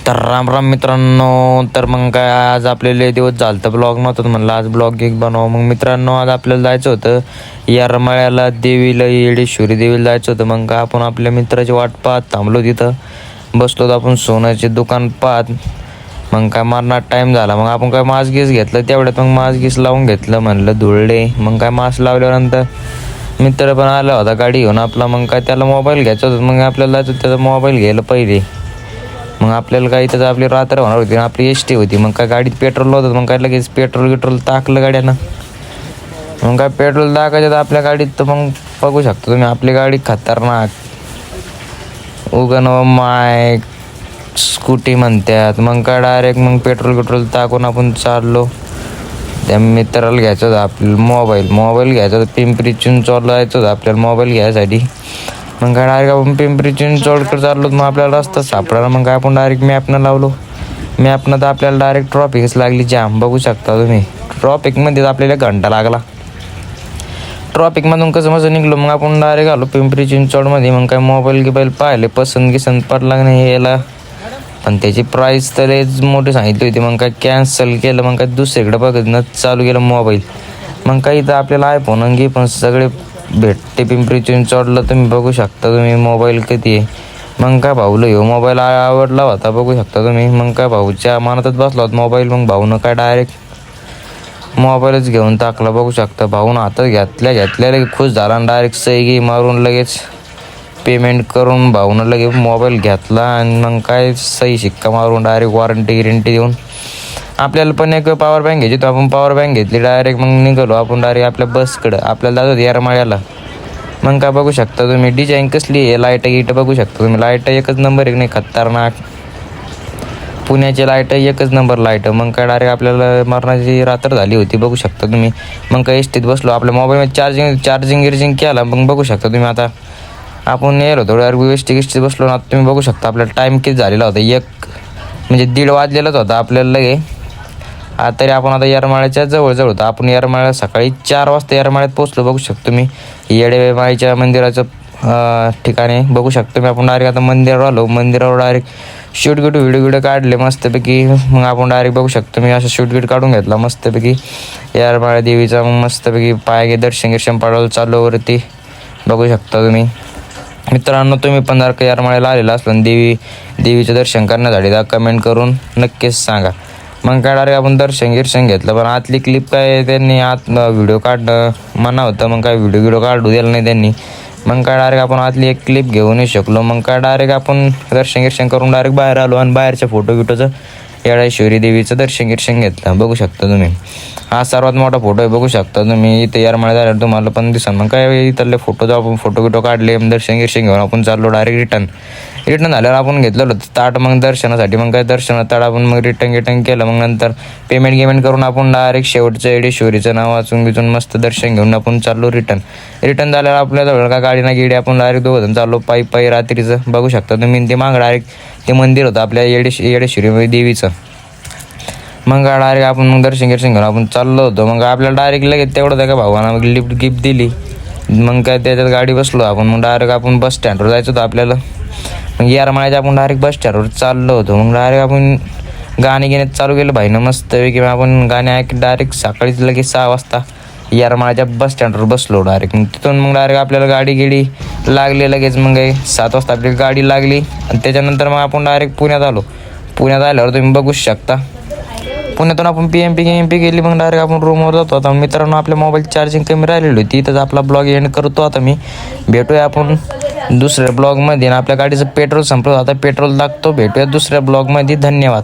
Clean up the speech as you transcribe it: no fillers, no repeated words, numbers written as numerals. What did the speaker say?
तर राम राम मित्रांनो. तर मग काय आज आपल्याला दिवस झालं तर ब्लॉग नव्हतं, म्हणलं आज ब्लॉग एक बनवा. मग मित्रांनो आज आपल्याला जायचं होतं येरमाळ्याला देवीला, येडेश्वरी देवीला जायचं होतं. मग काय आपण आपल्या मित्राची वाट पाहत थांबलो, तिथं बसलो तर आपण सोन्याचे दुकान पाहत. मग काय मारणार टाईम झाला, मग आपण काय मास्क गीस घेतलं तेवढ्यात, मग मास्क गीस लावून घेतलं, म्हणलं धुळले. मग काय मास्क लावल्यानंतर मित्र पण आला होता गाडी घेऊन आपला. मग काय त्याला मोबाईल घ्यायचा होता, मग आपल्याला जायचं होतं त्याचा मोबाईल घ्यायला पहिले. मग आपल्याला काही त्याचं आपली रात्र होणार होती, आपली एस टी होती. मग काय गाडीत पेट्रोल होतं, मग काय लगेच पेट्रोल टाकलं गाड्यानं. मग काय पेट्रोल टाकायचं तर आपल्या गाडीत, तर मग बघू शकता तुम्ही आपली गाडी खतरनाक उगन माय स्कूटी म्हणतात. मग काय डायरेक्ट मग पेट्रोल टाकून आपण चाललो. त्या मित्राला घ्यायचं होतं आपल्याला मोबाईल घ्यायचा होता. पिंपरी चिंचवडला जायचं होतं आपल्याला मोबाईल घ्यायसाठी. मग काय डायरेक्ट आपण पिंपरी चिंचवडकडे चाललो, मग आपल्याला रस्ता सापडायला. मग काय आपण डायरेक्ट मॅपनं लावलो. मॅपनं तर आपल्याला डायरेक्ट ट्रॉफिकच लागली जाम, बघू शकता तुम्ही. ट्रॉफिकमध्येच आपल्याला घंटा लागला. ट्रॉफिकमधून कसं निघलो, मग आपण डायरेक्ट आलो पिंपरी चिंचवडमध्ये. मग काय मोबाईल पाहिले, पसंत पडला नाही याला, पण त्याची प्राईस तर लयच मोठी सांगितली होती. मग काय कॅन्सल केलं. मग काय दुसरीकडे बघत चालू केलं मोबाईल. मग काही तर आपल्याला आयफोन पण सगळे भेटते पिंपरी चिंचवडला. तुम्ही बघू शकता तुम्ही मोबाईल किती आहे. मग काय भाऊला ह्यो मोबाईल आवडला होता, बघू शकता तुम्ही. मग काय भाऊच्या मनातच बसला होता मोबाईल. मग भाऊनं काय डायरेक्ट मोबाईलच घेऊन टाकला, बघू शकता. भाऊनं हातात घेतल्या लगेच खुश झाला आणि डायरेक्ट सही मारून लगेच पेमेंट करून भाऊनं लगेच मोबाईल घेतला. आणि मग काय सही शिक्का मारून डायरेक्ट वॉरंटी देऊन आपल्याला पण एक पॉवर बँक घ्यायची, तर आपण पॉवर बँक घेतली डायरेक्ट. मग निघालो आपण डायरेक्ट आपल्या बसकडं. आपल्याला जात होतं येरमाळ्याला. मग काय बघू शकता तुम्ही डिझाईन कसली आहे, लाईट बघू शकता तुम्ही. लाईट एकच नंबर, एक नाही खतरनाक. पुण्याची लाईट एकच नंबर लाईट. मग काय डायरेक्ट आपल्याला मरणाची रात्र झाली होती, बघू शकता तुम्ही. मग काय एस टीत बसलो, आपल्या मोबाईलमध्ये चार्जिंग केला. मग बघू शकता तुम्ही आता आपण येलो होतो डायरेक्ट एस टी बसलो ना. तुम्ही बघू शकता आपल्याला टाईम किती झालेला होता, 1 म्हणजे 1:30 वाजलेलाच होता आपल्याला लगे. तरी आपण आता येरमाळ्याच्या जवळ होतो. आपण येरमाळ्यात सकाळी 4 वाजता येरमाळ्यात पोहोचलो, बघू शकतो तुम्ही. येडेमाळीच्या मंदिराचं ठिकाणी बघू शकतो तुम्ही. आपण डायरेक्ट आता मंदिरावर आलो. मंदिरावर डायरेक्ट व्हिडिओ काढले मस्तपैकी. मग आपण डायरेक्ट बघू शकतो मी असं शूट काढून घेतला मस्तपैकी येरमाळ्या देवीचा. मग मस्तपैकी पाय दर्शन पाडायला चाललो वरती, बघू शकता तुम्ही. मित्रांनो तुम्ही पण जर का येरमाळ्याला आलेला असलं देवीचं दर्शन करण्यासाठी तर कमेंट करून नक्कीच सांगा. मग काय डायरेक्ट आपण दर्शन घेतलं. पण आतली क्लिप काय त्यांनी व्हिडिओ काढणं मना होतं. मग काय व्हिडिओ काढू दिलं नाही त्यांनी. मग काय डायरेक्ट आपण आतली एक क्लिप घेऊनही शकलो. मग काय डायरेक्ट आपण दर्शन करून डायरेक्ट बाहेर आलो. आणि बाहेरच्या फोटोचं येडेश्वरी देवीचं दर्शन घेतलं, बघू शकता तुम्ही. हा सर्वात मोठा फोटो आहे, बघू शकता तुम्ही. इथे येरमाळ्यात झाल्यावर तुम्हाला पण दिसन. मग काय इथले आपण फोटो काढले. दर्शन घेऊन आपण चाललो डायरेक्ट रिटर्न झाल्यावर आपण घेतलेलं होतं ताट मग दर्शनासाठी. मग काय ताट आपण मग रिटर्न केलं. मग नंतर पेमेंट करून आपण डायरेक्ट शेवटचं येडेश्वरीचं नाव वाचून मस्त दर्शन घेऊन आपण चाललो रिटर्न झाल्यावर आपल्याजवळ का गाडी ना गिडी आपण डायरेक्ट 2 जण चाललो पायी रात्रीचं, बघू शकता तुम्ही. ते मागं डायरेक्ट ते मंदिर होतं आपल्या येडेश्वरी देवीचं. मग डायरेक्ट आपण मग दर्शन घेऊन आपण चाललो होतो. मग आपल्याला डायरेक्ट लगेच तेवढं त्या का भावानं मग गिफ्ट दिली. मग काय त्याच्यात गाडी बसलो आपण. मग डायरेक्ट आपण बस स्टँडवर जायचं होतं आपल्याला. मग येरमाळ्याच्या आपण डायरेक्ट बस स्टँडवर चाललो होतो. मग डायरेक्ट आपण गाणी घेण्यात चालू केलं भाईनं मस्तपैकी. आपण गाणे डायरेक्ट सकाळीच लगेच 6 वाजता येरमाळ्याच्या बस स्टँडवर बसलो डायरेक्ट. तिथून मग डायरेक्ट आपल्याला गाडी लागली लगेच. मग 7 वाजता आपली गाडी लागली. आणि त्याच्यानंतर मग आपण डायरेक्ट पुण्यात आलो. पुण्यात आल्यावर तुम्ही बघू शकता पुण्यातून आपण पी गेली. मग डायरेक्ट आपण रूमवर जातो. आता मित्रांनो आपल्या मोबाईल चार्जिंग कमी राहिलेली होती, तर आपला ब्लॉग एंड करतो आता मी. भेटूया आपण दुसऱ्या ब्लॉगमध्ये. आपल्या गाडीचं पेट्रोल संपलं, आता पेट्रोल टाकतो. भेटूया दुसऱ्या ब्लॉगमध्ये. धन्यवाद.